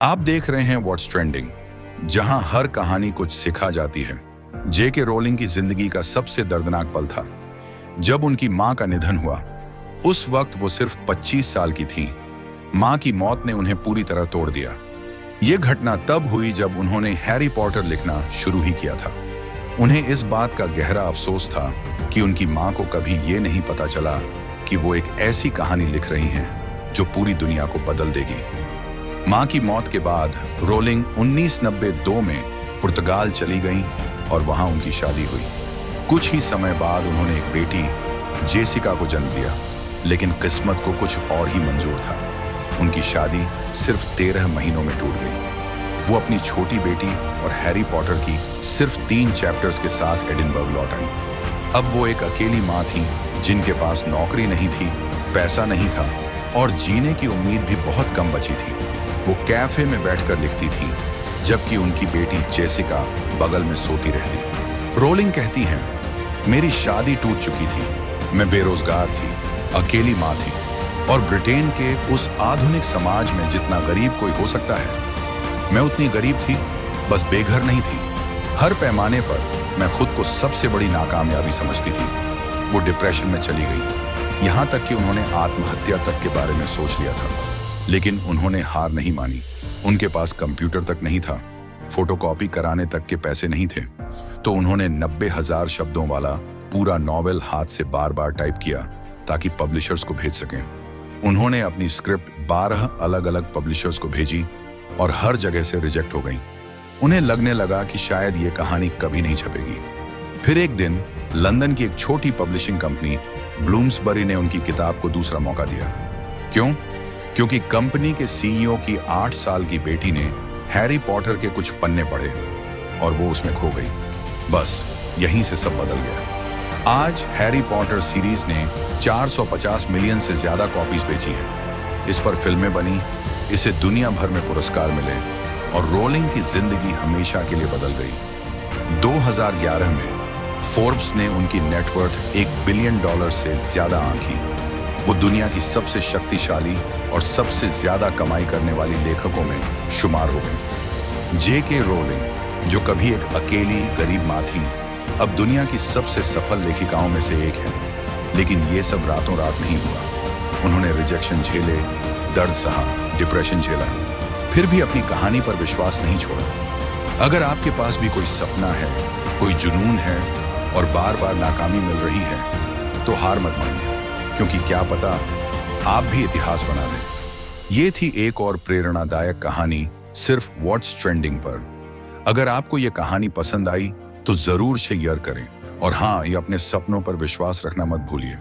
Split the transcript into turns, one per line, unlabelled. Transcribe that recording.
आप देख रहे हैं व्हाट्स ट्रेंडिंग, जहां हर कहानी कुछ सिखा जाती है। जेके रोलिंग की जिंदगी का सबसे दर्दनाक पल था जब उनकी मां का निधन हुआ। उस वक्त वो सिर्फ 25 साल की थीं। मां की मौत ने उन्हें पूरी तरह तोड़ दिया। ये घटना तब हुई जब उन्होंने हैरी पॉटर लिखना शुरू ही किया था। उन्हें इस बात का गहरा अफसोस था कि उनकी मां को कभी ये नहीं पता चला कि वो एक ऐसी कहानी लिख रही हैं जो पूरी दुनिया को बदल देगी। मां की मौत के बाद रोलिंग 1992 में पुर्तगाल चली गईं और वहां उनकी शादी हुई। कुछ ही समय बाद उन्होंने एक बेटी जेसिका को जन्म दिया, लेकिन किस्मत को कुछ और ही मंजूर था। उनकी शादी सिर्फ 13 महीनों में टूट गई। वो अपनी छोटी बेटी और हैरी पॉटर की सिर्फ 3 चैप्टर्स के साथ एडिनबर्ग लौट आई। अब वो एक अकेली मां थी जिनके पास नौकरी नहीं थी, पैसा नहीं था और जीने की उम्मीद भी बहुत कम बची थी। वो कैफे में बैठकर लिखती थी, जबकि उनकी बेटी जेसिका बगल में सोती रहती। रोलिंग कहती हैं, मेरी शादी टूट चुकी थी, मैं बेरोजगार थी, अकेली मां थी और ब्रिटेन के उस आधुनिक समाज में जितना गरीब कोई हो सकता है, मैं उतनी गरीब थी, बस बेघर नहीं थी। हर पैमाने पर मैं खुद को सबसे बड़ी नाकामयाबी समझती थी। वो डिप्रेशन में चली गई, यहां तक कि उन्होंने आत्महत्या तक के बारे में सोच लिया था। लेकिन उन्होंने हार नहीं मानी। उनके पास कंप्यूटर तक नहीं था, फोटोकॉपी कराने तक के पैसे नहीं थे, तो उन्होंने 90,000 शब्दों वाला पूरा नॉवेल हाथ से बार बार टाइप किया ताकि पब्लिशर्स को भेज सकें। उन्होंने अपनी स्क्रिप्ट 12 अलग अलग पब्लिशर्स को भेजी और हर जगह से रिजेक्ट हो गई। उन्हें लगने लगा कि शायद ये कहानी कभी नहीं छपेगी। फिर एक दिन लंदन की एक छोटी पब्लिशिंग कंपनी ब्लूम्सबरी ने उनकी किताब को दूसरा मौका दिया। क्यों? क्योंकि कंपनी के सीईओ की 8 साल की बेटी ने हैरी पॉटर के कुछ पन्ने पढ़े और वो उसमें खो गई। बस यहीं से सब बदल गया। आज हैरी पॉटर सीरीज ने 450 मिलियन से ज्यादा कॉपीज बेची हैं। इस पर फिल्में बनी, इसे दुनिया भर में पुरस्कार मिले और रोलिंग की जिंदगी हमेशा के लिए बदल गई। 2011 में फोर्ब्स ने उनकी नेटवर्थ $1 बिलियन से ज्यादा आंकी। वो दुनिया की सबसे शक्तिशाली और सबसे ज्यादा कमाई करने वाली लेखकों में शुमार हो गई। जेके रोलिंग, जो कभी एक अकेली गरीब मां थी, अब दुनिया की सबसे सफल लेखिकाओं में से एक है। लेकिन ये सब रातों रात नहीं हुआ। उन्होंने रिजेक्शन झेले, दर्द सहा, डिप्रेशन झेला, फिर भी अपनी कहानी पर विश्वास नहीं छोड़ा। अगर आपके पास भी कोई सपना है, कोई जुनून है और बार बार नाकामी मिल रही है, तो हार मत मानिए, क्योंकि क्या पता आप भी इतिहास बना दें। ये थी एक और प्रेरणादायक कहानी सिर्फ व्हाट्स ट्रेंडिंग पर। अगर आपको ये कहानी पसंद आई तो जरूर शेयर करें और हाँ, ये अपने सपनों पर विश्वास रखना मत भूलिए।